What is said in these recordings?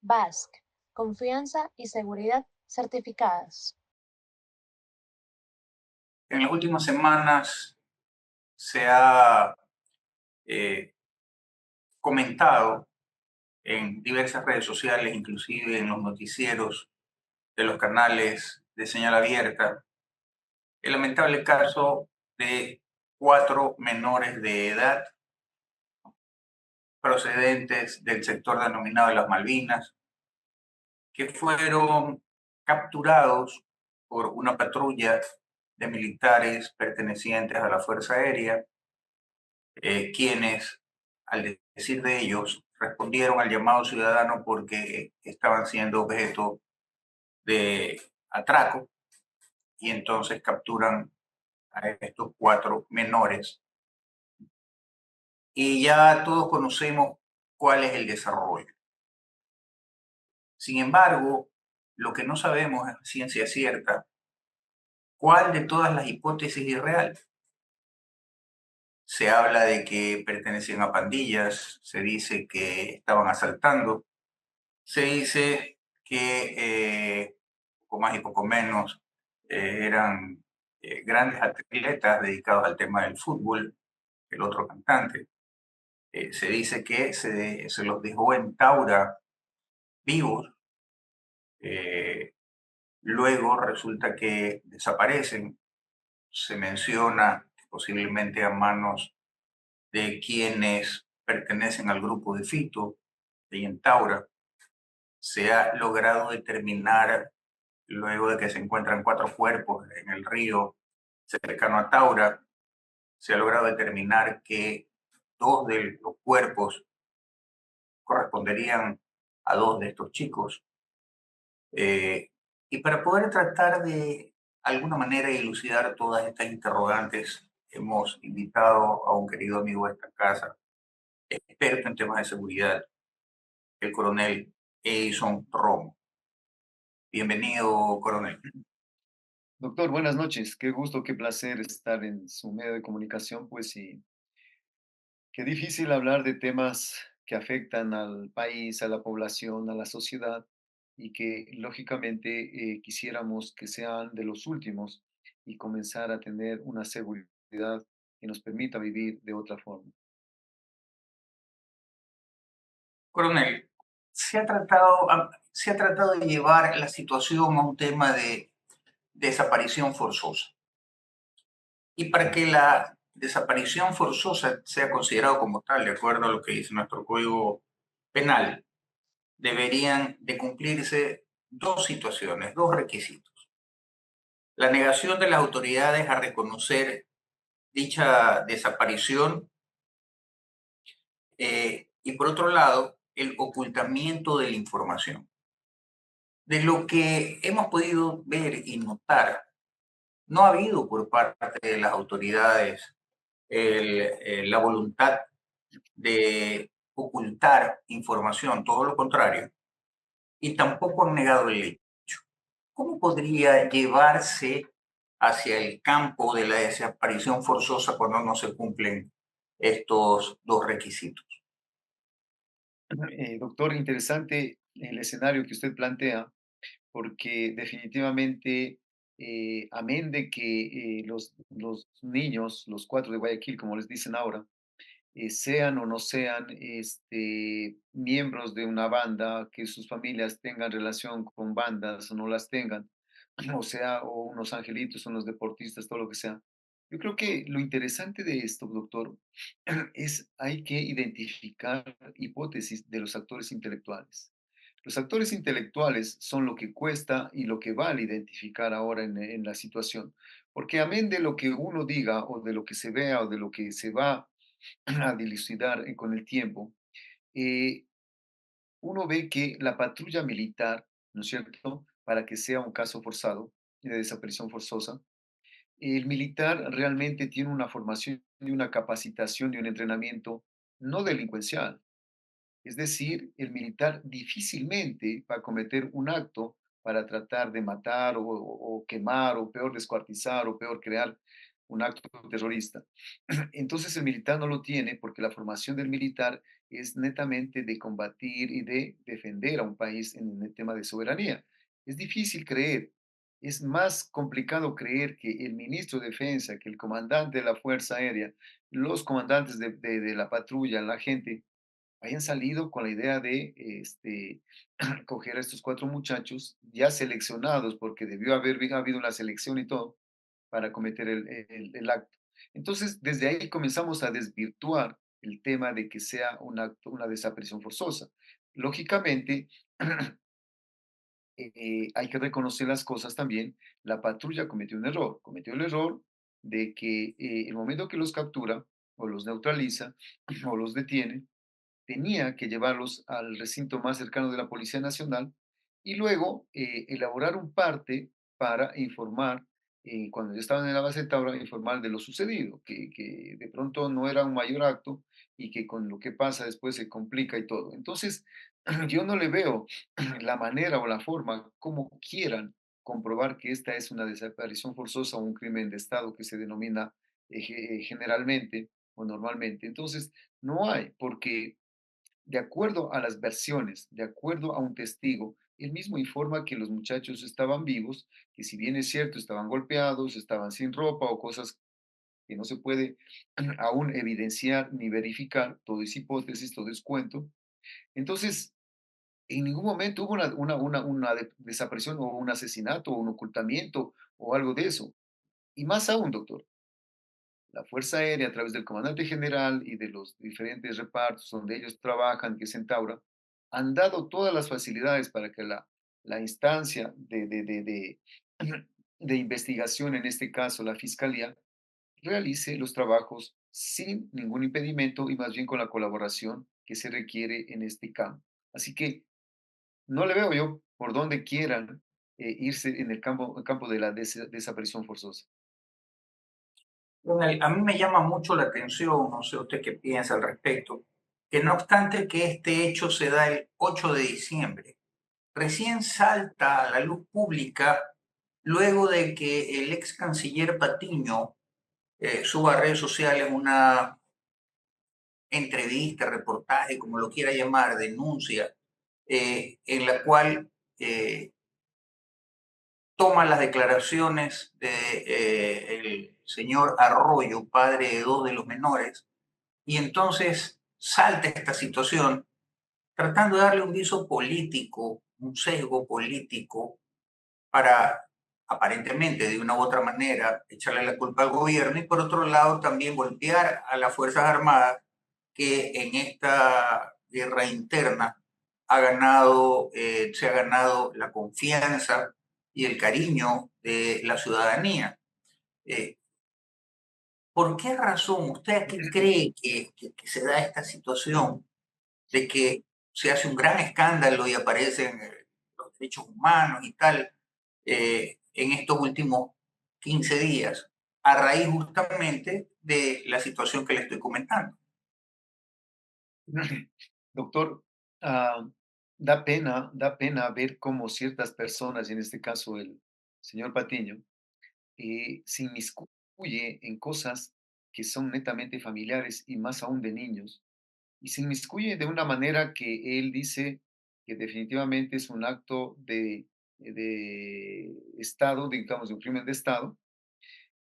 BASC, confianza y seguridad certificadas. En las últimas semanas se ha eh, comentado en diversas redes sociales, inclusive en los noticieros de los canales de señal abierta, el lamentable caso de 4 menores de edad procedentes del sector denominado de las Malvinas, que fueron capturados por una patrulla de militares pertenecientes a la Fuerza Aérea, quienes, al decir de ellos, respondieron al llamado ciudadano porque estaban siendo objeto de atraco y entonces capturan a estos 4 menores. Y ya todos conocemos cuál es el desarrollo. Sin embargo, lo que no sabemos es ciencia cierta, cuál de todas las hipótesis es real. Se habla de que pertenecían a pandillas, se dice que estaban asaltando, se dice que poco más y poco menos eran grandes atletas dedicados al tema del fútbol, el otro cantante. Se dice que se los dejó en Taura vivos, eh, luego resulta que desaparecen, se menciona que posiblemente a manos de quienes pertenecen al grupo de Fito, de Taura. Se ha logrado determinar, luego de que se encuentran 4 cuerpos en el río cercano a Taura, se ha logrado determinar que 2 de los cuerpos corresponderían a 2 de estos chicos. Eh, y para poder tratar de alguna manera dilucidar todas estas interrogantes, hemos invitado a un querido amigo de esta casa, experto en temas de seguridad, el coronel Edison Romo. Bienvenido, coronel. Doctor, buenas noches. Qué gusto, qué placer estar en su medio de comunicación, pues y qué difícil hablar de temas que afectan al país, a la población, a la sociedad y que lógicamente quisiéramos que sean de los últimos y comenzar a tener una seguridad que nos permita vivir de otra forma. Coronel, se ha tratado de llevar la situación a un tema de desaparición forzosa. Y para que la desaparición forzosa sea considerado como tal, de acuerdo a lo que dice nuestro Código Penal, deberían de cumplirse 2 situaciones, 2 requisitos. La negación de las autoridades a reconocer dicha desaparición y por otro lado, el ocultamiento de la información. De lo que hemos podido ver y notar, no ha habido por parte de las autoridades la voluntad de ocultar información, todo lo contrario, y tampoco han negado el hecho. ¿Cómo podría llevarse hacia el campo de la desaparición forzosa cuando no se cumplen estos 2 requisitos? Doctor, interesante el escenario que usted plantea, porque definitivamente, amén de que los niños, los 4 de Guayaquil, como les dicen ahora, sean o no sean miembros de una banda, que sus familias tengan relación con bandas o no las tengan, o sea, o unos angelitos, unos deportistas, todo lo que sea. Yo creo que lo interesante de esto, doctor, es hay que identificar hipótesis de los actores intelectuales. Los actores intelectuales son lo que cuesta y lo que vale identificar ahora en la situación, porque amén de lo que uno diga o de lo que se vea o de lo que se va a dilucidar con el tiempo, eh, uno ve que la patrulla militar, ¿no es cierto?, para que sea un caso forzado de desaparición forzosa, el militar realmente tiene una formación y una capacitación y un entrenamiento no delincuencial. Es decir, el militar difícilmente va a cometer un acto para tratar de matar o quemar o peor descuartizar o peor crear. un acto terrorista. Entonces el militar no lo tiene porque la formación del militar es netamente de combatir y de defender a un país en el tema de soberanía. Es difícil creer, es más complicado creer que el ministro de Defensa, que el comandante de la Fuerza Aérea, los comandantes de la patrulla, la gente, hayan salido con la idea de coger a estos cuatro muchachos ya seleccionados, porque debió haber habido una selección y todo, para cometer el acto. Entonces, desde ahí comenzamos a desvirtuar el tema de que sea un acto, una desaparición forzosa. Lógicamente, hay que reconocer las cosas también. La patrulla cometió el error de que el momento que los captura o los neutraliza o los detiene, tenía que llevarlos al recinto más cercano de la Policía Nacional y luego elaborar un parte para informar, cuando ya estaban en la base de Taura, informar de lo sucedido, que de pronto no era un mayor acto y que con lo que pasa después se complica y todo. Entonces, yo no le veo la manera o la forma como quieran comprobar que esta es una desaparición forzosa o un crimen de Estado que se denomina generalmente o normalmente. Entonces, no hay, porque de acuerdo a las versiones, de acuerdo a un testigo, él mismo informa que los muchachos estaban vivos, que si bien es cierto, estaban golpeados, estaban sin ropa o cosas que no se puede aún evidenciar ni verificar, todo es hipótesis, todo es cuento. Entonces, en ningún momento hubo una desaparición o un asesinato o un ocultamiento o algo de eso. Y más aún, doctor, la Fuerza Aérea, a través del comandante general y de los diferentes repartos donde ellos trabajan, que es Centaura, han dado todas las facilidades para que la instancia de investigación, en este caso la Fiscalía, realice los trabajos sin ningún impedimento y más bien con la colaboración que se requiere en este campo. Así que no le veo yo por dónde quieran irse en el campo de la desaparición forzosa. A mí me llama mucho la atención, no sé usted qué piensa al respecto, que no obstante que este hecho se da el 8 de diciembre, recién salta a la luz pública luego de que el ex canciller Patiño suba a redes sociales una entrevista, reportaje, como lo quiera llamar, denuncia, en la cual toma las declaraciones de el señor Arroyo, padre de dos de los menores, y entonces salta esta situación tratando de darle un viso político, un sesgo político para aparentemente de una u otra manera echarle la culpa al gobierno y por otro lado también golpear a las Fuerzas Armadas que en esta guerra interna se ha ganado la confianza y el cariño de la ciudadanía. Eh, ¿Por qué razón usted aquí cree que se da esta situación de que se hace un gran escándalo y aparecen los derechos humanos y tal en estos últimos 15 días, a raíz justamente de la situación que le estoy comentando? Doctor, da pena ver cómo ciertas personas, y en este caso el señor Patiño, se inmiscuye en cosas que son netamente familiares y más aún de niños, y se inmiscuye de una manera que él dice que definitivamente es un acto de Estado, digamos, de un crimen de Estado,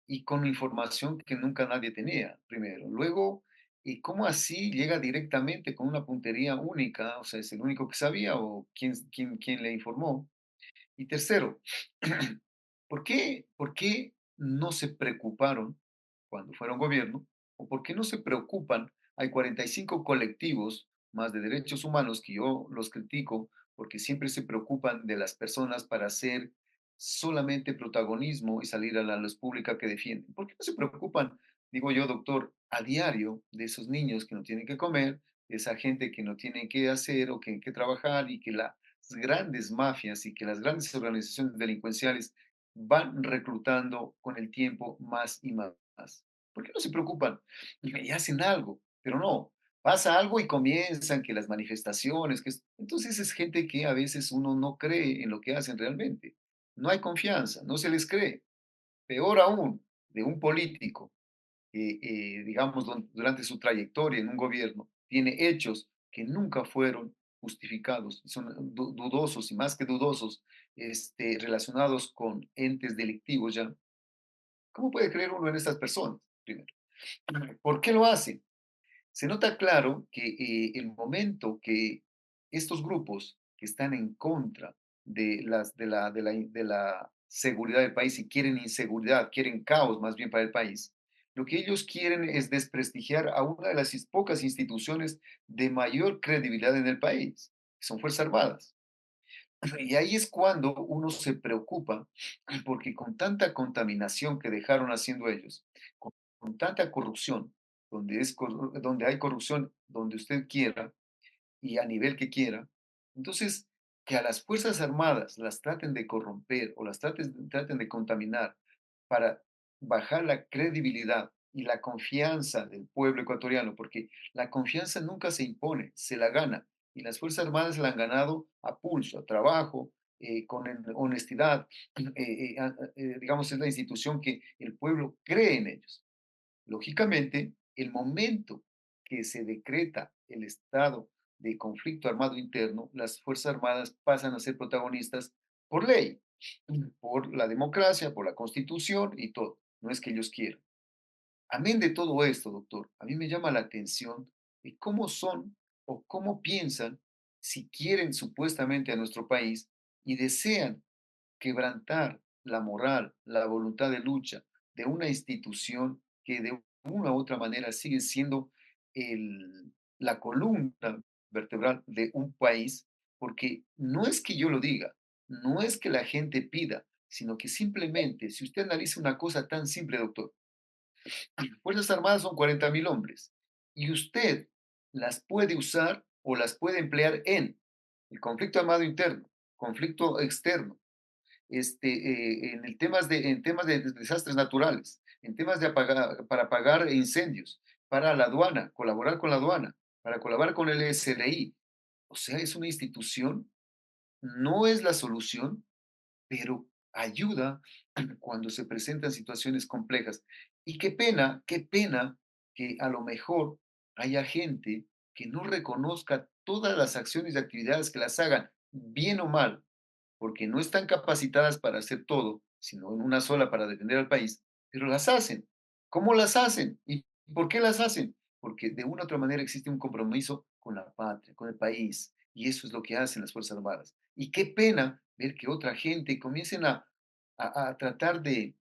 y con información que nunca nadie tenía, primero. Luego, ¿y cómo así llega directamente con una puntería única? O sea, ¿es el único que sabía o quién le informó? Y tercero, por qué no se preocuparon cuando fueron gobierno? ¿O por qué no se preocupan? Hay 45 colectivos más de derechos humanos que yo los critico porque siempre se preocupan de las personas para hacer solamente protagonismo y salir a la luz pública que defienden. ¿Por qué no se preocupan, digo yo, doctor, a diario de esos niños que no tienen que comer, de esa gente que no tienen que hacer o que trabajar y que las grandes mafias y que las grandes organizaciones delincuenciales van reclutando con el tiempo más y más? ¿Por qué no se preocupan y hacen algo? Pero no, pasa algo y comienzan que las manifestaciones, entonces es gente que a veces uno no cree en lo que hacen realmente. No hay confianza, no se les cree. Peor aún, de un político digamos, durante su trayectoria en un gobierno, tiene hechos que nunca fueron justificados, son dudosos y más que dudosos, relacionados con entes delictivos ya. ¿Cómo puede creer uno en estas personas? Primero, ¿por qué lo hacen? Se nota claro que el momento que estos grupos que están en contra de la seguridad del país y quieren inseguridad, quieren caos más bien para el país, lo que ellos quieren es desprestigiar a una de las pocas instituciones de mayor credibilidad en el país, que son Fuerzas Armadas. Y ahí es cuando uno se preocupa, porque con tanta contaminación que dejaron haciendo ellos, con tanta corrupción, donde hay corrupción donde usted quiera y a nivel que quiera, entonces que a las Fuerzas Armadas las traten de corromper o las traten de contaminar para bajar la credibilidad y la confianza del pueblo ecuatoriano, porque la confianza nunca se impone, se la gana. Y las Fuerzas Armadas la han ganado a pulso, a trabajo, con honestidad. Digamos, es la institución que el pueblo cree en ellos. Lógicamente, el momento que se decreta el estado de conflicto armado interno, las Fuerzas Armadas pasan a ser protagonistas por ley, por la democracia, por la constitución y todo. No es que ellos quieran. Amén de todo esto, doctor, a mí me llama la atención de cómo son o cómo piensan si quieren supuestamente a nuestro país y desean quebrantar la moral, la voluntad de lucha de una institución que de una u otra manera sigue siendo la columna vertebral de un país, porque no es que yo lo diga, no es que la gente pida, sino que simplemente, si usted analiza una cosa tan simple, doctor, Fuerzas Armadas son 40.000 hombres y usted las puede usar o las puede emplear en el conflicto armado interno, conflicto externo, en temas de desastres naturales, en temas para apagar incendios, para la aduana, colaborar con la aduana, para colaborar con el SRI. O sea, es una institución, no es la solución, pero ayuda cuando se presentan situaciones complejas. Y qué pena que a lo mejor haya gente que no reconozca todas las acciones y actividades que las hagan, bien o mal, porque no están capacitadas para hacer todo, sino en una sola para defender al país, pero las hacen. ¿Cómo las hacen? ¿Y por qué las hacen? Porque de una u otra manera existe un compromiso con la patria, con el país, y eso es lo que hacen las Fuerzas Armadas. Y qué pena ver que otra gente comiencen a tratar de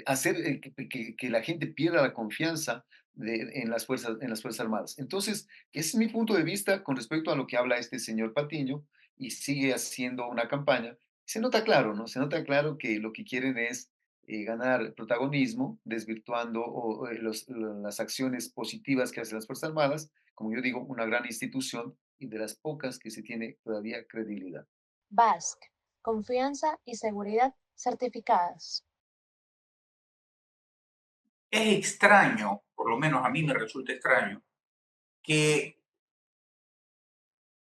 hacer que la gente pierda la confianza en las Fuerzas Armadas. Entonces, ese es mi punto de vista con respecto a lo que habla este señor Patiño y sigue haciendo una campaña. Se nota claro, ¿no? Se nota claro que lo que quieren es ganar protagonismo, desvirtuando las acciones positivas que hacen las Fuerzas Armadas, como yo digo, una gran institución y de las pocas que se tiene todavía credibilidad. Basque, confianza y seguridad certificadas. Es extraño, por lo menos a mí me resulta extraño, que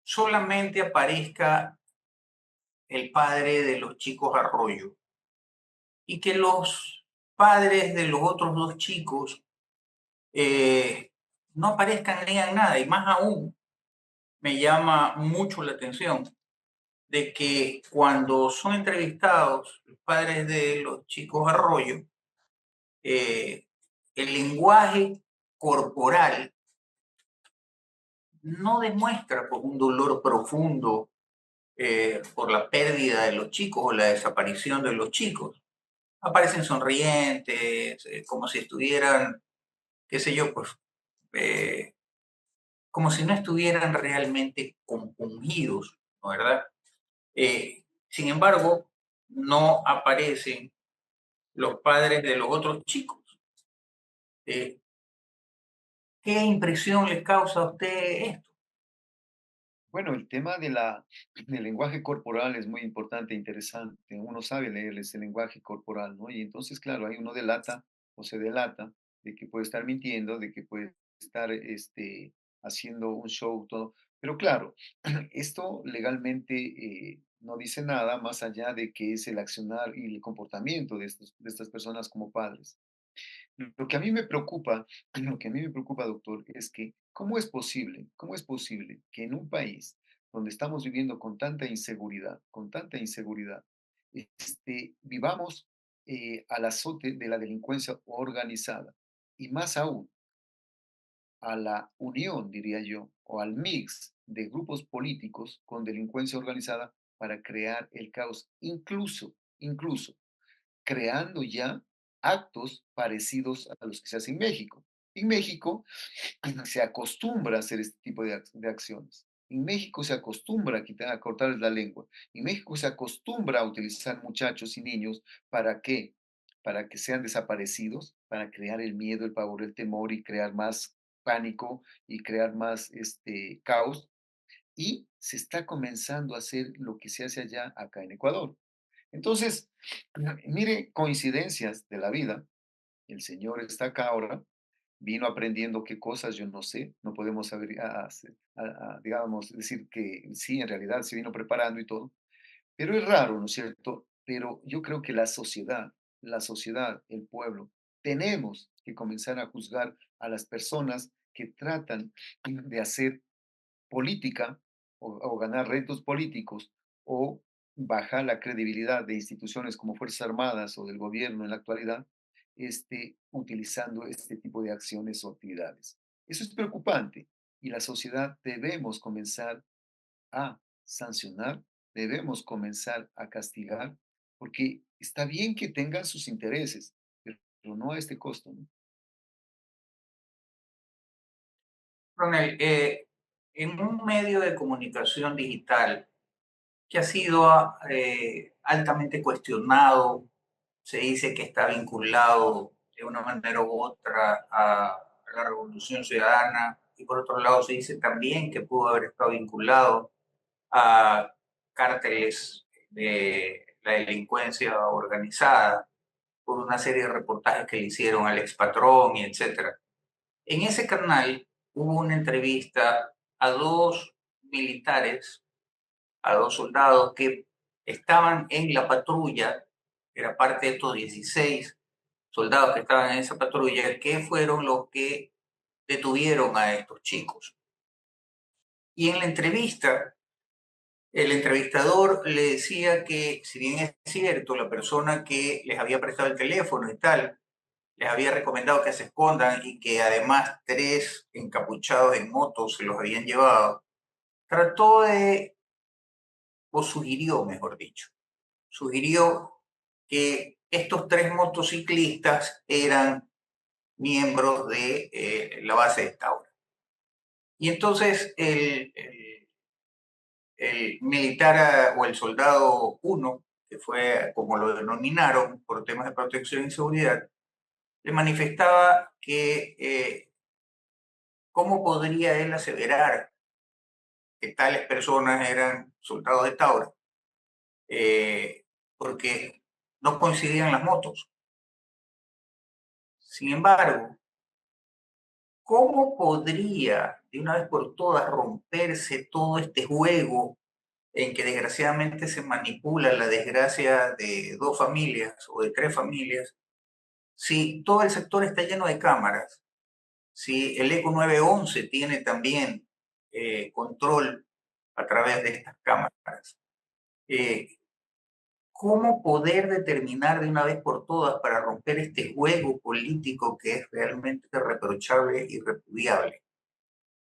solamente aparezca el padre de los chicos Arroyo y que los padres de los otros dos chicos no aparezcan ni digan nada. Y más aún, me llama mucho la atención de que cuando son entrevistados los padres de los chicos Arroyo, eh, el lenguaje corporal no demuestra pues, un dolor profundo por la pérdida de los chicos o la desaparición de los chicos. Aparecen sonrientes, como si estuvieran, qué sé yo, pues, eh, como si no estuvieran realmente compungidos, ¿no? ¿Verdad? Sin embargo, no aparecen los padres de los otros chicos. Eh, ¿Qué impresión le causa a usted esto? Bueno, el tema del lenguaje corporal es muy importante e interesante. Uno sabe leer ese lenguaje corporal, ¿no? Y entonces, claro, ahí uno delata o se delata de que puede estar mintiendo, de que puede estar haciendo un show, todo. Pero claro, esto legalmente no dice nada más allá de que es el accionar y el comportamiento de estas personas como padres. Lo que a mí me preocupa, lo que a mí me preocupa, doctor, es que cómo es posible que en un país donde estamos viviendo con tanta inseguridad, vivamos al azote de la delincuencia organizada y más aún a la unión, diría yo, o al mix de grupos políticos con delincuencia organizada para crear el caos, incluso creando ya actos parecidos a los que se hacen en México. En México se acostumbra a hacer este tipo de acciones. En México se acostumbra a cortarles la lengua. En México se acostumbra a utilizar muchachos y niños para qué? Para que sean desaparecidos, para crear el miedo, el pavor, el temor y crear más pánico y crear más caos. Y se está comenzando a hacer lo que se hace allá acá en Ecuador. Entonces, mire, coincidencias de la vida. El Señor está acá ahora, vino aprendiendo qué cosas yo no sé, no podemos saber, digamos, decir que sí, en realidad se vino preparando y todo, pero es raro, ¿no es cierto? Pero yo creo que la sociedad, el pueblo, tenemos que comenzar a juzgar a las personas que tratan de hacer política o ganar retos políticos o bajar la credibilidad de instituciones como Fuerzas Armadas o del gobierno en la actualidad, utilizando este tipo de acciones o actividades. Eso es preocupante y la sociedad debemos comenzar a sancionar, debemos comenzar a castigar, porque está bien que tengan sus intereses, pero no a este costo, ¿no? Ronald, en un medio de comunicación digital que ha sido altamente cuestionado, se dice que está vinculado de una manera u otra a la Revolución Ciudadana, y por otro lado se dice también que pudo haber estado vinculado a cárteles de la delincuencia organizada por una serie de reportajes que le hicieron al expatrón y etcétera. En ese canal hubo una entrevista a dos militares, a dos soldados que estaban en la patrulla, era parte de estos 16 soldados que estaban en esa patrulla, que fueron los que detuvieron a estos chicos. Y en la entrevista, el entrevistador le decía que, si bien es cierto, la persona que les había prestado el teléfono y tal, les había recomendado que se escondan y que además tres encapuchados en moto se los habían llevado, trató de, o sugirió, mejor dicho, sugirió que estos tres motociclistas eran miembros de la base de Taura. Y entonces el militar o el soldado 1, que fue como lo denominaron por temas de protección y seguridad, le manifestaba que cómo podría él aseverar que tales personas eran soldados de Taura, eh, porque no coincidían las motos. Sin embargo, ¿cómo podría de una vez por todas romperse todo este juego en que desgraciadamente se manipula la desgracia de dos familias o de tres familias si todo el sector está lleno de cámaras? Si el ECO 911 tiene también control a través de estas cámaras. Eh, ¿Cómo poder determinar de una vez por todas para romper este juego político que es realmente reprochable y repudiable?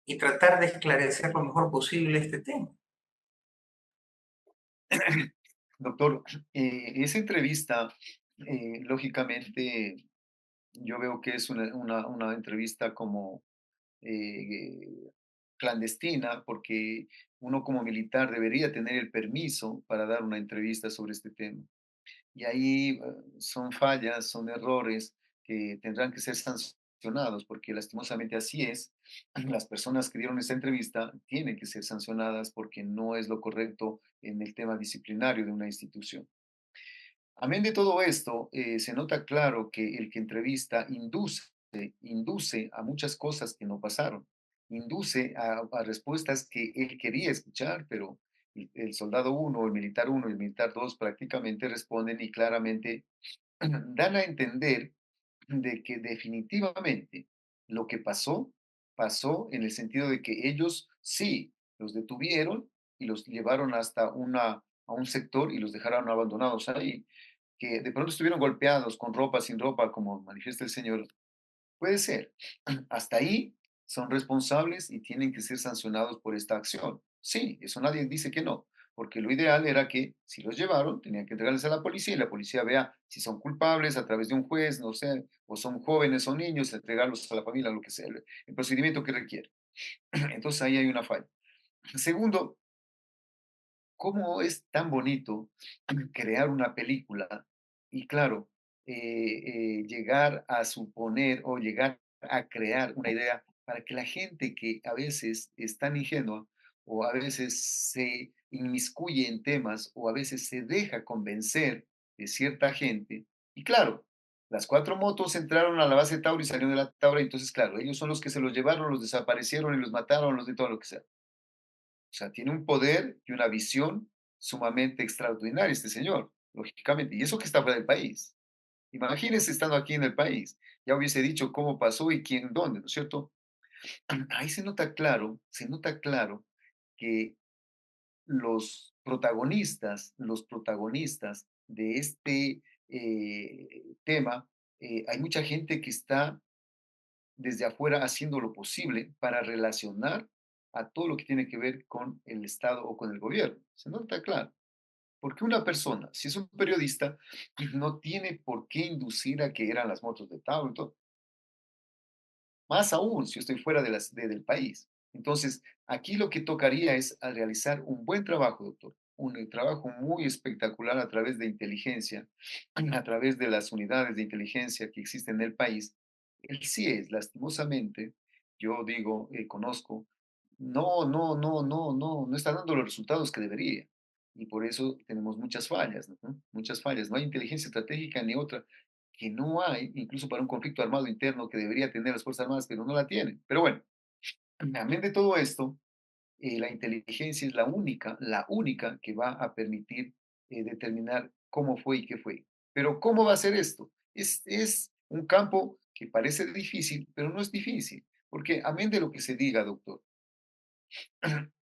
Y tratar de esclarecer lo mejor posible este tema. Doctor, esa entrevista, lógicamente, yo veo que es una entrevista como eh, clandestina, porque uno como militar debería tener el permiso para dar una entrevista sobre este tema. Y ahí son fallas, son errores que tendrán que ser sancionados, porque lastimosamente así es. Las personas que dieron esta entrevista tienen que ser sancionadas porque no es lo correcto en el tema disciplinario de una institución. Amén de todo esto, se nota claro que el que entrevista induce a muchas cosas que no pasaron, induce a respuestas que él quería escuchar, pero El soldado uno, el militar uno y el militar 2 prácticamente responden y claramente dan a entender de que definitivamente lo que pasó, pasó en el sentido de que ellos sí los detuvieron y los llevaron hasta a un sector y los dejaron abandonados ahí, que de pronto estuvieron golpeados con ropa, sin ropa, como manifiesta el Señor. Puede ser. Hasta ahí son responsables y tienen que ser sancionados por esta acción. Sí, eso nadie dice que no, porque lo ideal era que si los llevaron, tenían que entregarles a la policía y la policía vea si son culpables a través de un juez, no sé, o son jóvenes o niños, entregarlos a la familia, lo que sea, el procedimiento que requiere. Entonces ahí hay una falla. Segundo, cómo es tan bonito crear una película y claro, llegar a suponer o llegar a crear una idea para que la gente que a veces es tan ingenua o a veces se inmiscuye en temas o a veces se deja convencer de cierta gente. Y claro, las cuatro motos entraron a la base Tauro y salieron de la Tauro, entonces claro, ellos son los que se los llevaron, los desaparecieron y los mataron, los de todo lo que sea. O sea, tiene un poder y una visión sumamente extraordinaria este señor, lógicamente. Y eso que está fuera del país. Imagínense estando aquí en el país. Ya hubiese dicho cómo pasó y quién, dónde, ¿no es cierto? Ahí se nota claro que los protagonistas de este tema, hay mucha gente que está desde afuera haciendo lo posible para relacionar a todo lo que tiene que ver con el Estado o con el gobierno. Se nota claro. Porque una persona, si es un periodista, no tiene por qué inducir a que eran las motos de Tauro, más aún si yo estoy fuera del país. Entonces, aquí lo que tocaría es a realizar un buen trabajo, doctor, un trabajo muy espectacular a través de inteligencia, a través de las unidades de inteligencia que existen en el país. El CIES, lastimosamente, yo digo, conozco, no está dando los resultados que debería. Y por eso tenemos muchas fallas, ¿no? Muchas fallas. No hay inteligencia estratégica ni otra que no hay, incluso para un conflicto armado interno que debería tener las Fuerzas Armadas, pero no la tienen. Pero bueno, amén de todo esto, la inteligencia es la única que va a permitir determinar cómo fue y qué fue. Pero ¿cómo va a ser esto? Es un campo que parece difícil, pero no es difícil, porque amén de lo que se diga, doctor,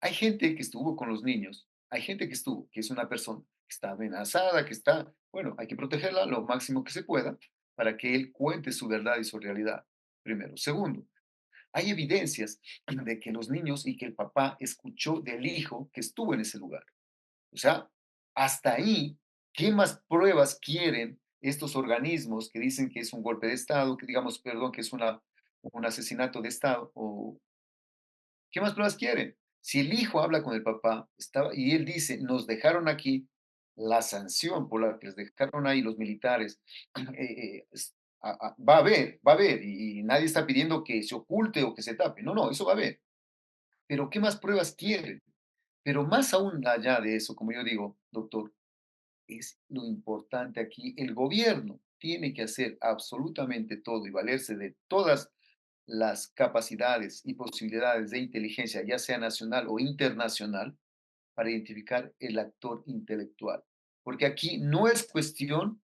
hay gente que estuvo con los niños, hay gente que estuvo, que es una persona que está amenazada, que está, bueno, hay que protegerla lo máximo que se pueda para que él cuente su verdad y su realidad, primero. Segundo, hay evidencias de que los niños y que el papá escuchó del hijo que estuvo en ese lugar. O sea, hasta ahí, ¿qué más pruebas quieren estos organismos que dicen que es un golpe de Estado, que digamos, perdón, que es un asesinato de Estado o ¿qué más pruebas quieren? Si el hijo habla con el papá y él dice, nos dejaron aquí, la sanción por la que les dejaron ahí los militares, va a haber, y nadie está pidiendo que se oculte o que se tape, no, no, eso va a haber. Pero ¿qué más pruebas quieren? Pero más aún allá de eso, como yo digo, doctor, es lo importante aquí. El gobierno tiene que hacer absolutamente todo y valerse de todas las capacidades y posibilidades de inteligencia, ya sea nacional o internacional, para identificar el actor intelectual. Porque aquí no es cuestión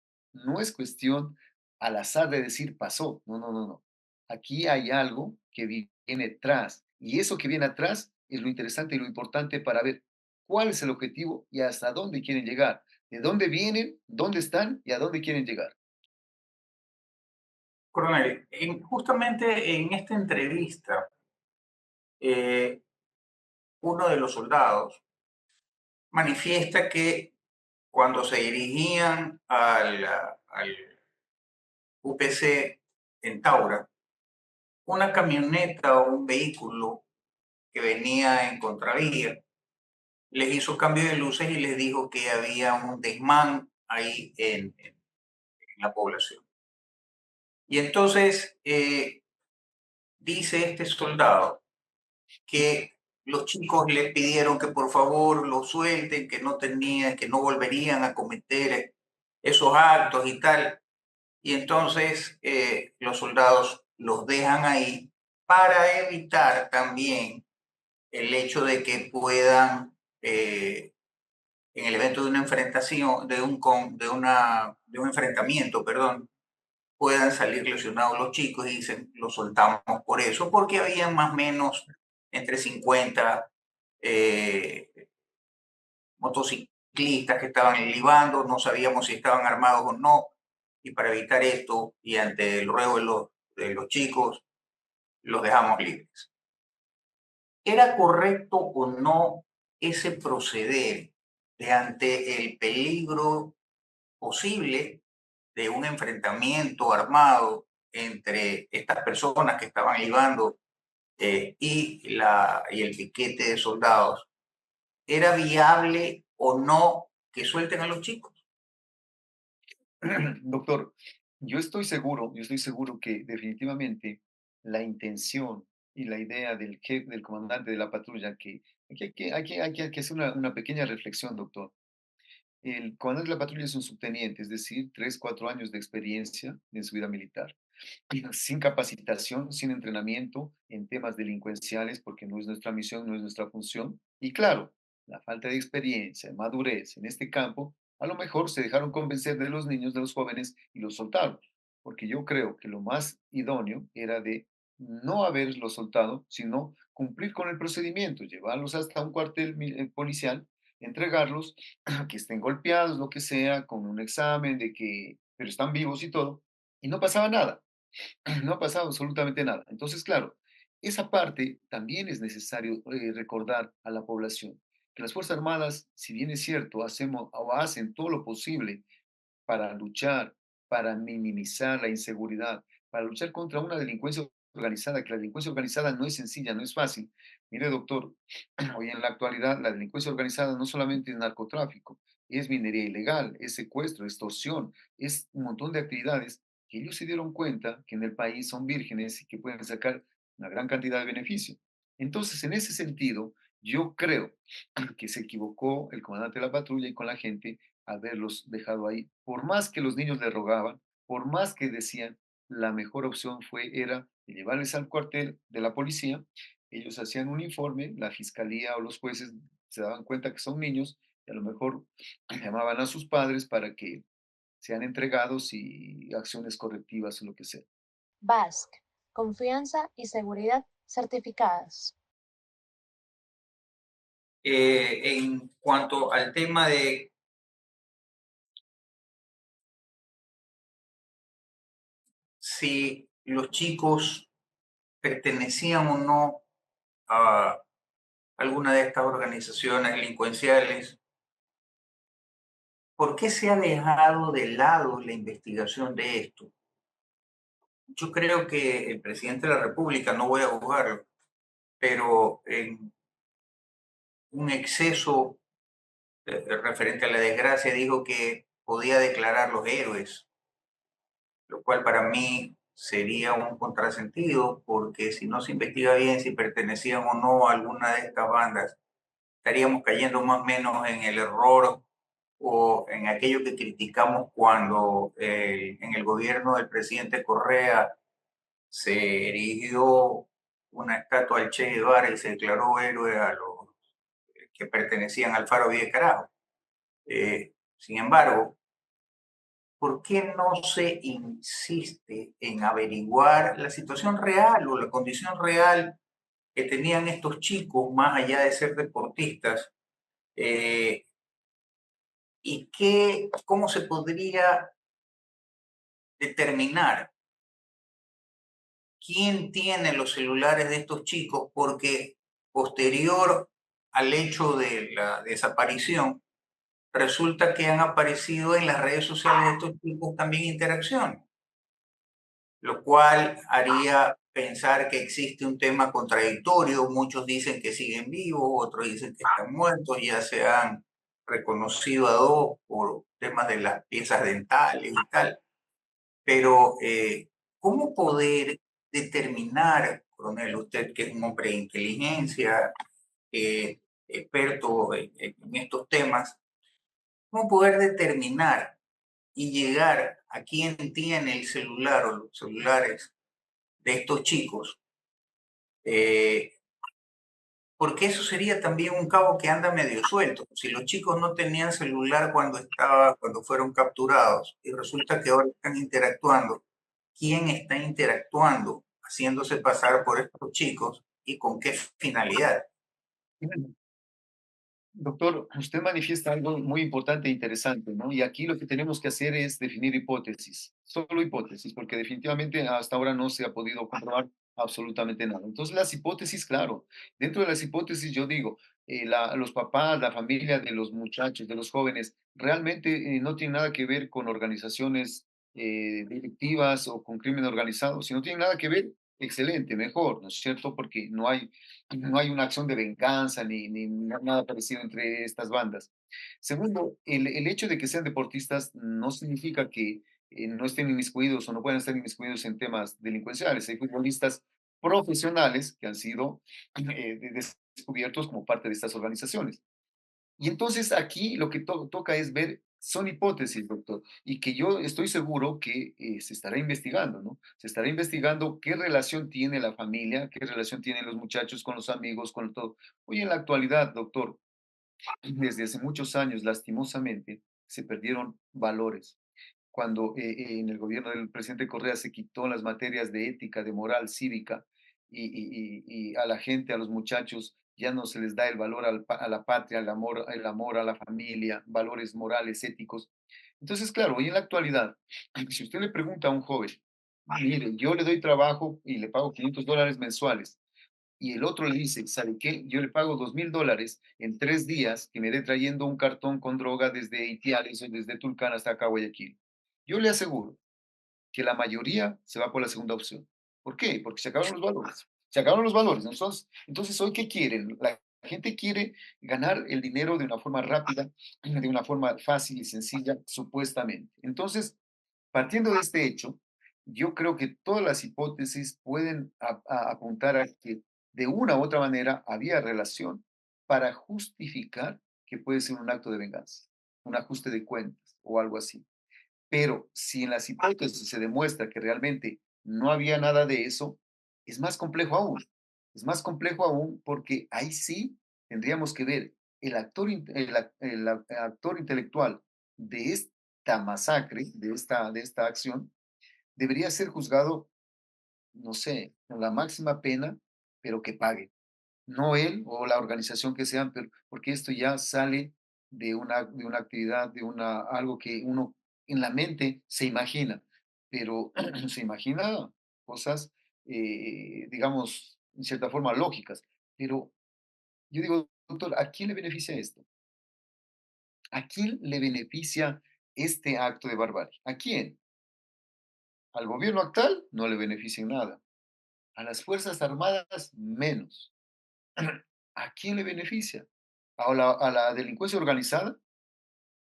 al azar de decir pasó. No, no, no, no. Aquí hay algo que viene atrás. Y eso que viene atrás es lo interesante y lo importante para ver cuál es el objetivo y hasta dónde quieren llegar. De dónde vienen, dónde están y a dónde quieren llegar. Coronel, justamente en esta entrevista, eh, uno de los soldados manifiesta que cuando se dirigían al UPC en Taura, una camioneta o un vehículo que venía en contravía les hizo cambio de luces y les dijo que había un desmán ahí en la población. Y entonces dice este soldado que los chicos le pidieron que por favor lo suelten, que no volverían a cometer esos actos y tal. Y entonces los soldados los dejan ahí para evitar también el hecho de que puedan en el evento de una enfrentación, de un enfrentamiento, perdón, puedan salir lesionados los chicos y dicen, los soltamos por eso, porque había más o menos entre 50 eh, motociclistas que estaban libando, no sabíamos si estaban armados o no, y para evitar esto y ante el ruego de los chicos, los dejamos libres. ¿Era correcto o no ese proceder de ante el peligro posible de un enfrentamiento armado entre estas personas que estaban libando y el piquete de soldados? ¿Era viable o no que suelten a los chicos? Doctor, yo estoy seguro que definitivamente la intención y la idea del jefe, del comandante de la patrulla, que hay que hacer una pequeña reflexión, doctor. El comandante de la patrulla es un subteniente, es decir, 3, 4 años de experiencia en su vida militar, sin capacitación, sin entrenamiento en temas delincuenciales, porque no es nuestra misión, no es nuestra función. Y claro, la falta de experiencia, madurez en este campo, a lo mejor se dejaron convencer de los niños, de los jóvenes y los soltaron, porque yo creo que lo más idóneo era de no haberlos soltado, sino cumplir con el procedimiento, llevarlos hasta un cuartel policial, entregarlos, que estén golpeados, lo que sea, con un examen de que, pero están vivos y todo, y no pasaba nada. No ha pasado absolutamente nada. Entonces, claro, esa parte también es necesario recordar a la población, que las Fuerzas Armadas, si bien es cierto, hacemos o hacen todo lo posible para luchar, para minimizar la inseguridad, para luchar contra una delincuencia organizada, que la delincuencia organizada no es sencilla, no es fácil. Mire, doctor, hoy en la actualidad la delincuencia organizada no solamente es narcotráfico, es minería ilegal, es secuestro, extorsión, es un montón de actividades que ellos se dieron cuenta que en el país son vírgenes y que pueden sacar una gran cantidad de beneficio. Entonces, en ese sentido, yo creo que se equivocó el comandante de la patrulla y con la gente haberlos dejado ahí. Por más que los niños le rogaban, por más que decían, la mejor opción era llevarles al cuartel de la policía. Ellos hacían un informe, la fiscalía o los jueces se daban cuenta que son niños y a lo mejor llamaban a sus padres para que sean entregados y acciones correctivas o lo que sea. BASC, confianza y seguridad certificadas. En cuanto al tema de si los chicos pertenecían o no a alguna de estas organizaciones delincuenciales, ¿por qué se ha dejado de lado la investigación de esto? Yo creo que el presidente de la República, no voy a juzgarlo, pero en un exceso referente a la desgracia dijo que podía declarar los héroes, lo cual para mí sería un contrasentido, porque si no se investiga bien si pertenecían o no a alguna de estas bandas, estaríamos cayendo más o menos en el error o en aquello que criticamos cuando en el gobierno del presidente Correa se erigió una estatua al Che Guevara y se declaró héroe a los que pertenecían al Faro Villa Carajo. Sin embargo, ¿por qué no se insiste en averiguar la situación real o la condición real que tenían estos chicos, más allá de ser deportistas? Eh, ¿Y cómo se podría determinar quién tiene los celulares de estos chicos? Porque posterior al hecho de la desaparición, resulta que han aparecido en las redes sociales de estos chicos también interacciones, lo cual haría pensar que existe un tema contradictorio. Muchos dicen que siguen vivos, otros dicen que están muertos, ya se han reconocido a dos por temas de las piezas dentales y tal. Pero, ¿cómo poder determinar, coronel, usted que es un hombre de inteligencia, experto en estos temas, cómo poder determinar y llegar a quién tiene el celular o los celulares de estos chicos, eh, porque eso sería también un cabo que anda medio suelto. Si los chicos no tenían celular cuando fueron capturados y resulta que ahora están interactuando, ¿quién está interactuando, haciéndose pasar por estos chicos y con qué finalidad? Doctor, usted manifiesta algo muy importante e interesante, ¿no? Y aquí lo que tenemos que hacer es definir hipótesis, solo hipótesis, porque definitivamente hasta ahora no se ha podido comprobar absolutamente nada. Entonces, las hipótesis, claro, dentro de las hipótesis yo digo, los papás, la familia de los muchachos, de los jóvenes, realmente no tiene nada que ver con organizaciones delictivas o con crimen organizado, si no tiene nada que ver, excelente, mejor, ¿no es cierto? Porque no hay una acción de venganza ni nada parecido entre estas bandas. Segundo, el hecho de que sean deportistas no significa que no estén inmiscuidos o no puedan estar inmiscuidos en temas delincuenciales. Hay futbolistas profesionales que han sido descubiertos como parte de estas organizaciones. Y entonces aquí lo que toca es ver, son hipótesis, doctor, y que yo estoy seguro que se estará investigando, ¿no? Se estará investigando qué relación tiene la familia, qué relación tienen los muchachos con los amigos, con todo. Hoy en la actualidad, doctor, desde hace muchos años, lastimosamente, se perdieron valores cuando en el gobierno del presidente Correa se quitó las materias de ética, de moral cívica, y a la gente, a los muchachos, ya no se les da el valor a la patria, el amor a la familia, valores morales, éticos. Entonces, claro, hoy en la actualidad, si usted le pregunta a un joven, mire, yo le doy trabajo y le pago $500 mensuales, y el otro le dice, ¿sabe qué? Yo le pago $2,000 en 3 días que me dé trayendo un cartón con droga desde Ipiales o desde Tulcán hasta acá, Guayaquil. Yo le aseguro que la mayoría se va por la segunda opción. ¿Por qué? Porque se acabaron los valores. Se acabaron los valores. Entonces ¿hoy qué quieren? La gente quiere ganar el dinero de una forma rápida, de una forma fácil y sencilla, supuestamente. Entonces, partiendo de este hecho, yo creo que todas las hipótesis pueden apuntar a que de una u otra manera había relación para justificar que puede ser un acto de venganza, un ajuste de cuentas o algo así. Pero si en las hipótesis se demuestra que realmente no había nada de eso, es más complejo aún. Es más complejo aún porque ahí sí tendríamos que ver el actor intelectual de esta masacre, de esta acción, debería ser juzgado, no sé, con la máxima pena, pero que pague. No él o la organización que sean, pero porque esto ya sale de una actividad, algo que uno en la mente se imagina, pero se imagina cosas, digamos, en cierta forma lógicas. Pero yo digo, doctor, ¿a quién le beneficia esto? ¿A quién le beneficia este acto de barbarie? ¿A quién? Al gobierno actual no le beneficia en nada. A las Fuerzas Armadas menos. ¿A quién le beneficia? ¿A la delincuencia organizada?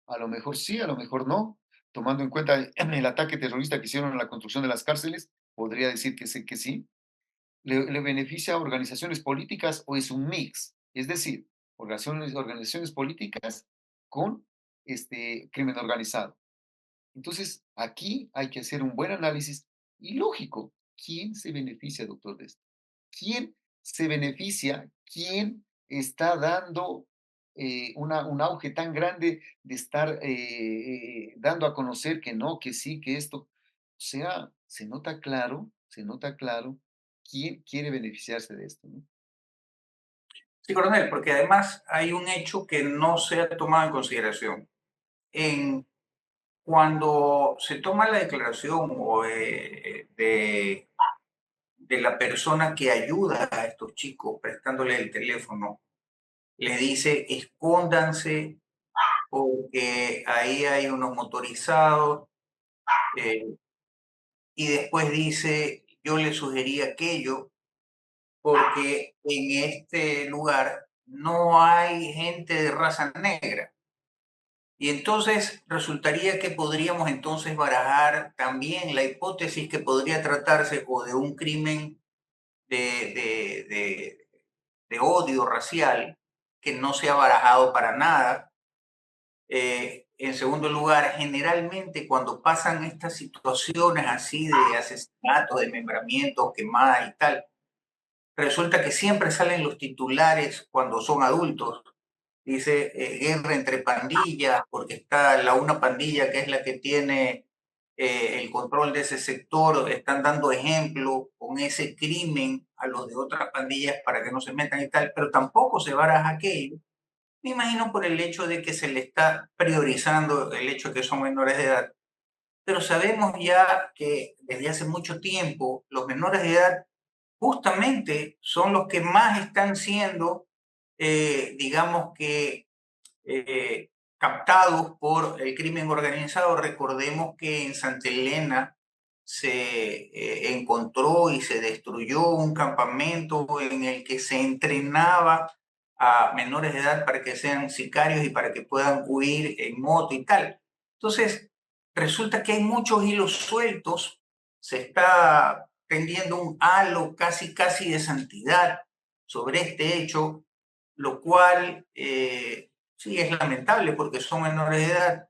A lo mejor sí, a lo mejor no. Tomando en cuenta el ataque terrorista que hicieron en la construcción de las cárceles, podría decir que sí, que sí. ¿Le beneficia a organizaciones políticas o es un mix? Es decir, organizaciones políticas con crimen organizado. Entonces, aquí hay que hacer un buen análisis y lógico. ¿Quién se beneficia, doctor, de esto? ¿Quién se beneficia? ¿Quién está dando un auge tan grande de estar dando a conocer que no, que sí, que esto? O sea, se nota claro quién quiere beneficiarse de esto, ¿no? Sí, coronel, porque además hay un hecho que no se ha tomado en consideración. En, Cuando se toma la declaración de la persona que ayuda a estos chicos prestándole el teléfono, les dice escóndanse porque ahí hay unos motorizados, eh, y después dice yo le sugerí aquello porque en este lugar no hay gente de raza negra. Y entonces resultaría que podríamos entonces barajar también la hipótesis que podría tratarse o de un crimen de, de, de, de odio racial que no se ha barajado para nada. En segundo lugar, generalmente cuando pasan estas situaciones así de asesinato, de desmembramiento, quemadas y tal, resulta que siempre salen los titulares cuando son adultos. Dice guerra entre pandillas, porque está una pandilla que es la que tiene el control de ese sector, están dando ejemplo con ese crimen a los de otras pandillas para que no se metan y tal, pero tampoco se baraja aquello. Me imagino por el hecho de que se le está priorizando el hecho de que son menores de edad, pero sabemos ya que desde hace mucho tiempo los menores de edad justamente son los que más están siendo, digamos que, eh, captados por el crimen organizado. Recordemos que en Santa Elena se encontró y se destruyó un campamento en el que se entrenaba a menores de edad para que sean sicarios y para que puedan huir en moto y tal. Entonces, resulta que hay muchos hilos sueltos, se está tendiendo un halo casi, casi de santidad sobre este hecho, lo cual sí es lamentable porque son menores de edad,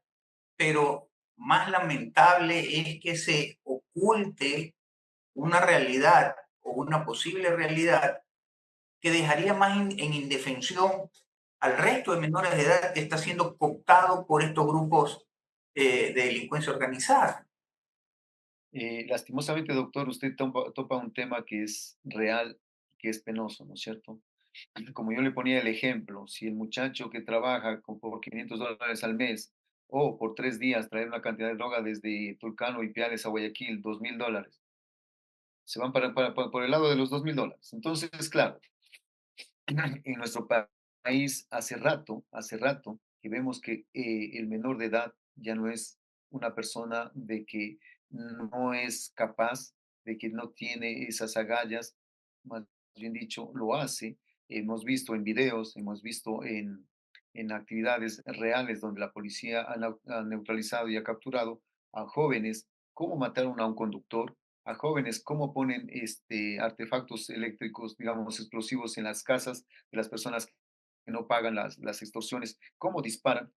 pero más lamentable es que se oculte una realidad o una posible realidad que dejaría más en indefensión al resto de menores de edad que está siendo cooptado por estos grupos de delincuencia organizada. Lastimosamente, doctor, usted topa un tema que es real, que es penoso, ¿no es cierto? Como yo le ponía el ejemplo, si el muchacho que trabaja por $500 al mes o por 3 días trae una cantidad de droga desde Tulcano y Piales a Guayaquil, $2.000, se van por el lado de los $2.000. Entonces, claro, en nuestro país hace rato que vemos que el menor de edad ya no es una persona de que no es capaz, de que no tiene esas agallas, más bien dicho, lo hace. Hemos visto en videos, hemos visto en actividades reales donde la policía ha neutralizado y ha capturado a jóvenes cómo mataron a un conductor, a jóvenes cómo ponen artefactos eléctricos, digamos, explosivos en las casas de las personas que no pagan las extorsiones, cómo disparan.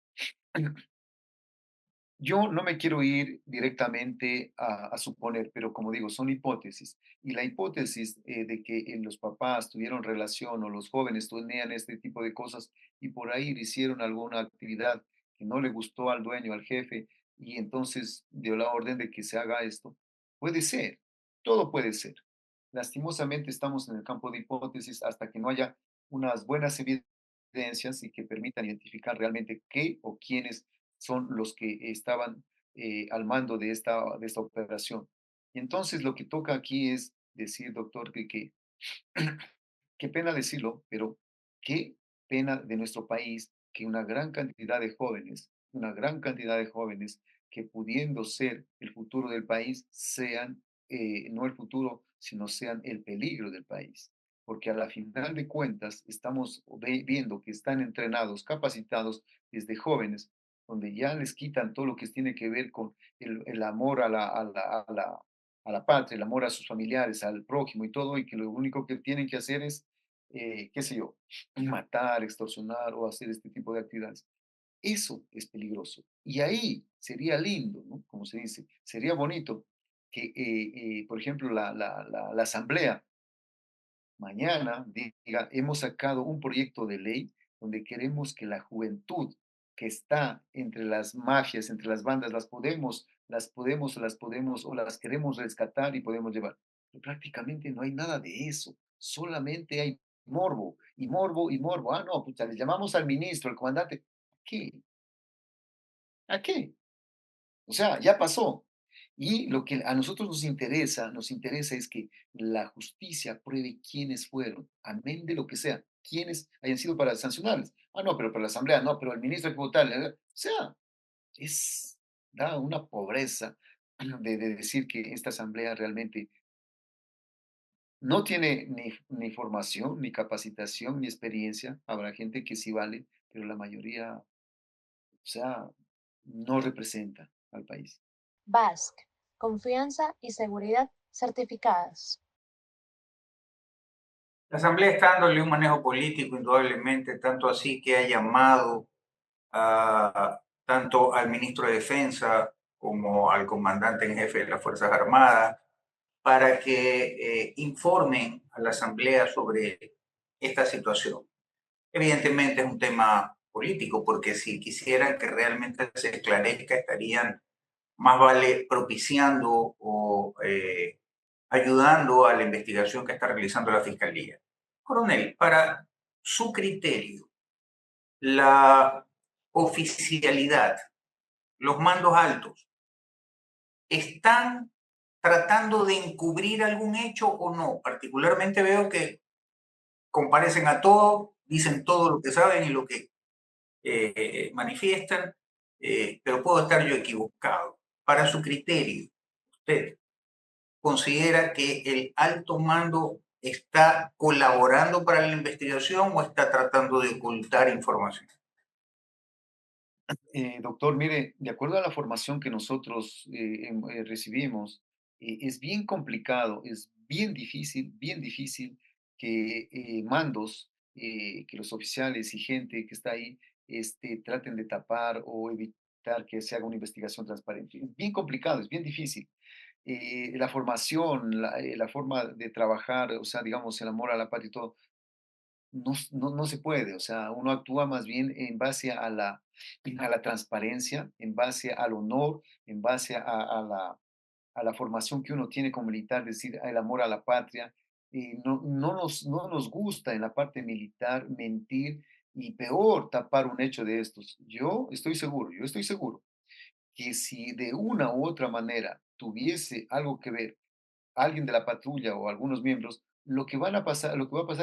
Yo no me quiero ir directamente a suponer, pero como digo, son hipótesis. Y la hipótesis de que los papás tuvieron relación o los jóvenes tenían este tipo de cosas y por ahí hicieron alguna actividad que no le gustó al dueño, al jefe, y entonces dio la orden de que se haga esto, puede ser, todo puede ser. Lastimosamente estamos en el campo de hipótesis hasta que no haya unas buenas evidencias y que permitan identificar realmente qué o quiénes son los que estaban al mando de esta operación. Y entonces lo que toca aquí es decir, doctor, que qué pena decirlo, pero qué pena de nuestro país que una gran cantidad de jóvenes que pudiendo ser el futuro del país, sean no el futuro, sino sean el peligro del país. Porque a la final de cuentas estamos viendo que están entrenados, capacitados desde jóvenes, donde ya les quitan todo lo que tiene que ver con el amor a la patria, el amor a sus familiares, al prójimo y todo, y que lo único que tienen que hacer es qué sé yo, matar, extorsionar o hacer este tipo de actividades. Eso es peligroso. Y ahí sería lindo, ¿no? Como se dice, sería bonito que, por ejemplo, la Asamblea mañana diga, hemos sacado un proyecto de ley donde queremos que la juventud que está entre las mafias, entre las bandas, o las queremos rescatar y podemos llevar. Pero prácticamente no hay nada de eso, solamente hay morbo, y morbo, y morbo. Ah, no, pucha, les llamamos al ministro, al comandante. ¿A qué? ¿A qué? O sea, ya pasó. Y lo que a nosotros nos interesa es que la justicia pruebe quiénes fueron, amén de lo que sea, quiénes hayan sido para sancionarles. Ah, no, pero para la asamblea, no, pero el ministro como tal. O sea, es, da una pobreza de decir que esta asamblea realmente no tiene ni formación, ni capacitación, ni experiencia. Habrá gente que sí vale, pero la mayoría, o sea, no representa al país. BASC, confianza y seguridad certificadas. La Asamblea está dándole un manejo político, indudablemente, tanto así que ha llamado tanto al ministro de Defensa como al comandante en jefe de las Fuerzas Armadas para que informen a la Asamblea sobre esta situación. Evidentemente es un tema político, porque si quisieran que realmente se esclarezca, estarían más vale propiciando o ayudando a la investigación que está realizando la Fiscalía. Coronel, para su criterio, la oficialidad, los mandos altos, ¿están tratando de encubrir algún hecho o no? Particularmente veo que comparecen a todo, dicen todo lo que saben y lo que manifiestan, pero puedo estar yo equivocado. Para su criterio, ¿usted considera que el alto mando está colaborando para la investigación o está tratando de ocultar información? Doctor, mire, de acuerdo a la formación que nosotros recibimos, es bien complicado, es bien difícil que mandos, que los oficiales y gente que está ahí traten de tapar o evitar que se haga una investigación transparente. Es bien complicado, es bien difícil. La formación, la forma de trabajar, o sea, digamos, el amor a la patria y todo, no se puede, o sea, uno actúa más bien en base a la transparencia, en base al honor, en base a la formación que uno tiene como militar, es decir, el amor a la patria. No nos gusta en la parte militar mentir y peor tapar un hecho de estos. Yo estoy seguro que si de una u otra manera tuviese algo que ver alguien de la patrulla o algunos miembros, lo que va a pasar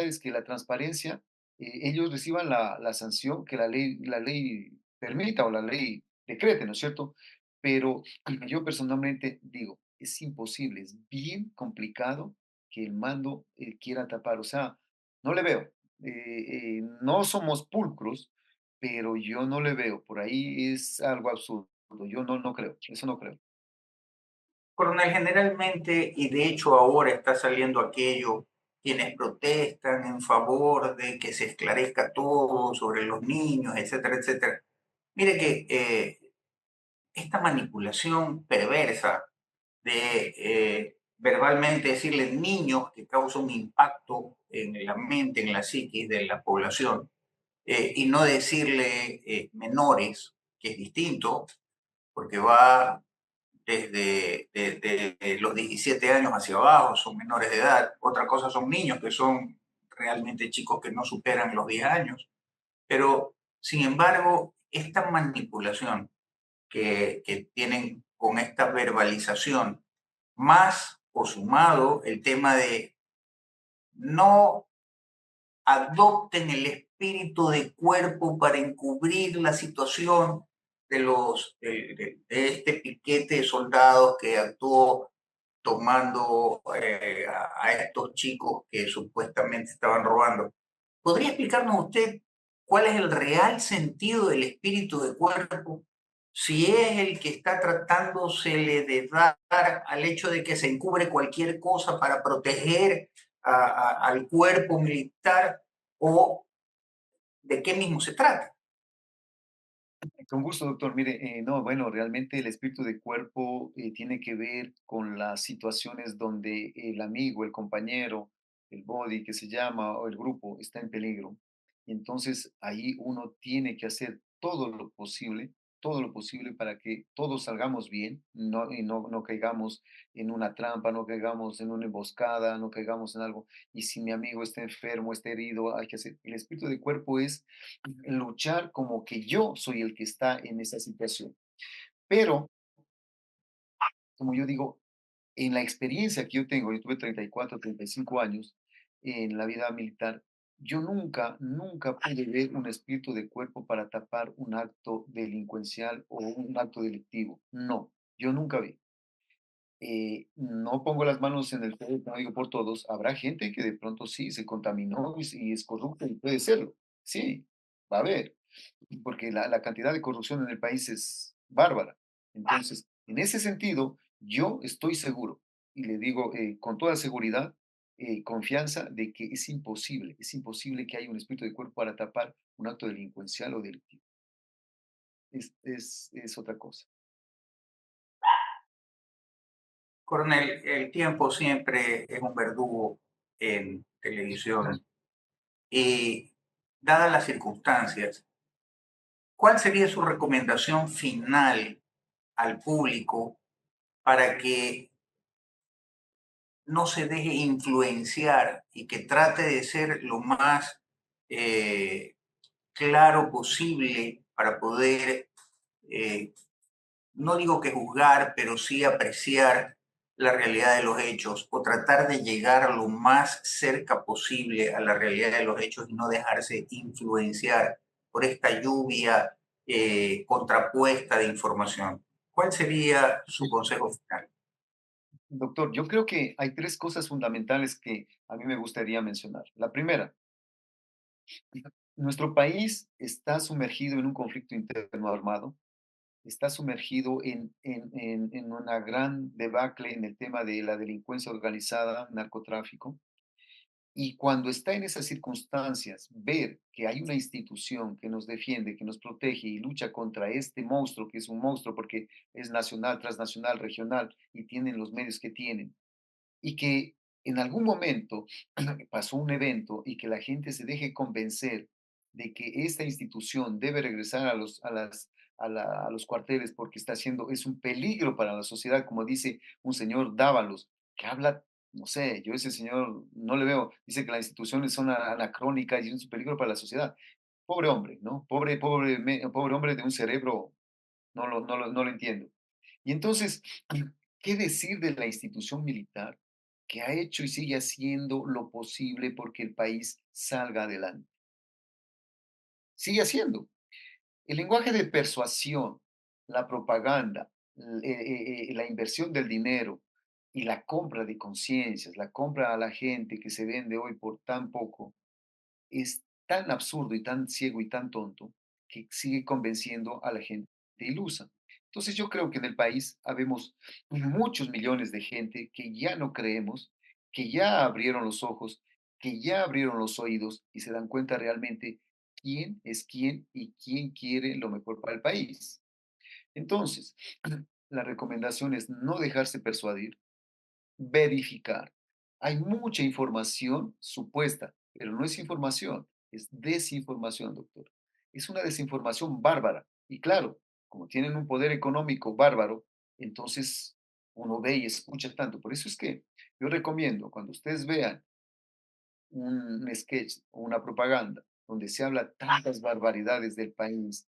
es que la transparencia, ellos reciban la sanción que la ley permita o la ley decrete, ¿no es cierto? Pero yo personalmente digo, es imposible, es bien complicado que el mando quiera tapar, o sea, no le veo. No somos pulcros, pero yo no le veo. Por ahí es algo absurdo. Yo no creo, eso no creo. Coronel, generalmente, y de hecho ahora está saliendo aquello, quienes protestan en favor de que se esclarezca todo sobre los niños, etcétera, etcétera. Mire que esta manipulación perversa de verbalmente decirle niños que causa un impacto en la mente, en la psiquis de la población, y no decirle menores, que es distinto, porque va desde los 17 años hacia abajo, son menores de edad. Otra cosa son niños, que son realmente chicos que no superan los 10 años. Pero, sin embargo, esta manipulación que tienen con esta verbalización, más o sumado el tema de no adopten el espíritu de cuerpo para encubrir la situación de este piquete de soldados que actuó tomando a estos chicos que supuestamente estaban robando. ¿Podría explicarnos usted cuál es el real sentido del espíritu de cuerpo? Si es el que está tratándosele de dar al hecho de que se encubre cualquier cosa para proteger al cuerpo militar, o de qué mismo se trata. Con gusto, doctor. Mire, no, bueno, realmente el espíritu de cuerpo tiene que ver con las situaciones donde el amigo, el compañero, el body que se llama o el grupo está en peligro. Y entonces ahí uno tiene que hacer todo lo posible para que todos salgamos bien, no caigamos en una trampa, no caigamos en una emboscada, no caigamos en algo. Y si mi amigo está enfermo, está herido, hay que hacer. El espíritu de cuerpo es luchar como que yo soy el que está en esa situación. Pero, como yo digo, en la experiencia que yo tengo, yo tuve 34, 35 años en la vida militar, yo nunca pude ver un espíritu de cuerpo para tapar un acto delincuencial o un acto delictivo. No, yo nunca vi. No pongo las manos en el fuego, no digo por todos. Habrá gente que de pronto sí se contaminó y es corrupto y puede serlo. Sí, va a haber. Porque la cantidad de corrupción en el país es bárbara. Entonces, en ese sentido, yo estoy seguro, y le digo con toda seguridad, confianza, de que es imposible que haya un espíritu de cuerpo para tapar un acto delincuencial o delictivo. Es otra cosa. Coronel, el tiempo siempre es un verdugo en televisión y dadas las circunstancias, ¿cuál sería su recomendación final al público para que no se deje influenciar y que trate de ser lo más eh, claro posible para poder, no digo que juzgar, pero sí apreciar la realidad de los hechos o tratar de llegar lo más cerca posible a la realidad de los hechos y no dejarse influenciar por esta lluvia contrapuesta de información? ¿Cuál sería su consejo final? Doctor, yo creo que hay tres cosas fundamentales que a mí me gustaría mencionar. La primera, nuestro país está sumergido en un conflicto interno armado, está sumergido en una gran debacle en el tema de la delincuencia organizada, narcotráfico. Y cuando está en esas circunstancias, ver que hay una institución que nos defiende, que nos protege y lucha contra este monstruo, que es un monstruo porque es nacional, transnacional, regional y tienen los medios que tienen, y que en algún momento pasó un evento y que la gente se deje convencer de que esta institución debe regresar a los cuarteles porque está haciendo, es un peligro para la sociedad, como dice un señor Dávalos, que habla, no sé, yo ese señor no le veo, dice que las instituciones son anacrónicas y es un peligro para la sociedad. Pobre hombre, ¿no? Pobre hombre de un cerebro, no lo entiendo. Y entonces, ¿qué decir de la institución militar que ha hecho y sigue haciendo lo posible porque el país salga adelante? Sigue haciendo. El lenguaje de persuasión, la propaganda, la inversión del dinero y la compra de conciencias, la compra a la gente que se vende hoy por tan poco, es tan absurdo y tan ciego y tan tonto que sigue convenciendo a la gente ilusa. Entonces yo creo que en el país habemos muchos millones de gente que ya no creemos, que ya abrieron los ojos, que ya abrieron los oídos y se dan cuenta realmente quién es quién y quién quiere lo mejor para el país. Entonces, la recomendación es no dejarse persuadir, verificar. Hay mucha información supuesta, pero no es información, es desinformación, doctor. Es una desinformación bárbara. Y claro, como tienen un poder económico bárbaro, entonces uno ve y escucha tanto. Por eso es que yo recomiendo, cuando ustedes vean un sketch o una propaganda donde se habla tantas barbaridades del país,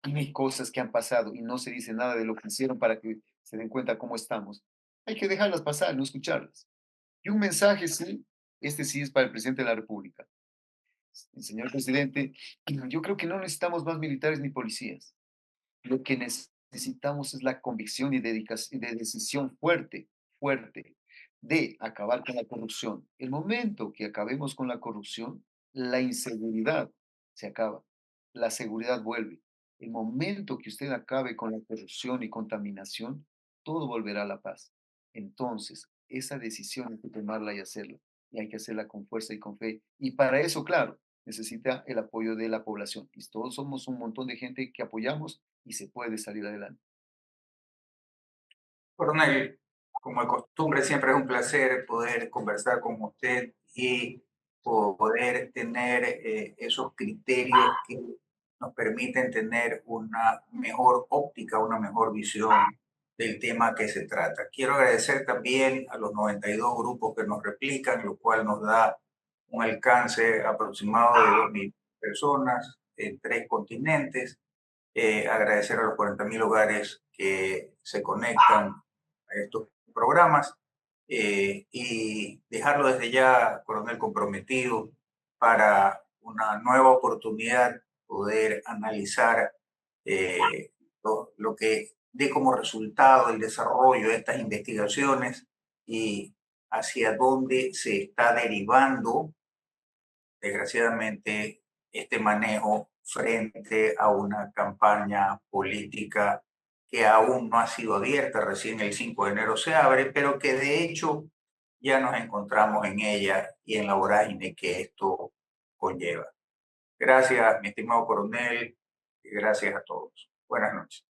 y hay cosas que han pasado y no se dice nada de lo que hicieron para que se den cuenta cómo estamos, hay que dejarlas pasar, no escucharlas. Y un mensaje, sí, este sí es para el presidente de la República. Señor presidente, yo creo que no necesitamos más militares ni policías. Lo que necesitamos es la convicción y dedicación, de decisión fuerte, fuerte, de acabar con la corrupción. El momento que acabemos con la corrupción, la inseguridad se acaba, la seguridad vuelve. El momento que usted acabe con la corrupción y contaminación, todo volverá a la paz. Entonces, esa decisión hay que tomarla y hacerla. Y hay que hacerla con fuerza y con fe. Y para eso, claro, necesita el apoyo de la población. Y todos somos un montón de gente que apoyamos y se puede salir adelante. Coronel, como de costumbre, siempre es un placer poder conversar con usted y poder tener esos criterios que nos permiten tener una mejor óptica, una mejor visión del tema que se trata. Quiero agradecer también a los 92 grupos que nos replican, lo cual nos da un alcance aproximado de 2.000 personas en 3 continentes. Agradecer a los 40.000 hogares que se conectan a estos programas y dejarlo desde ya, coronel, comprometido para una nueva oportunidad poder analizar lo que dé como resultado el desarrollo de estas investigaciones y hacia dónde se está derivando, desgraciadamente, este manejo frente a una campaña política que aún no ha sido abierta, recién el 5 de enero se abre, pero que de hecho ya nos encontramos en ella y en la vorágine que esto conlleva. Gracias, mi estimado coronel, y gracias a todos. Buenas noches.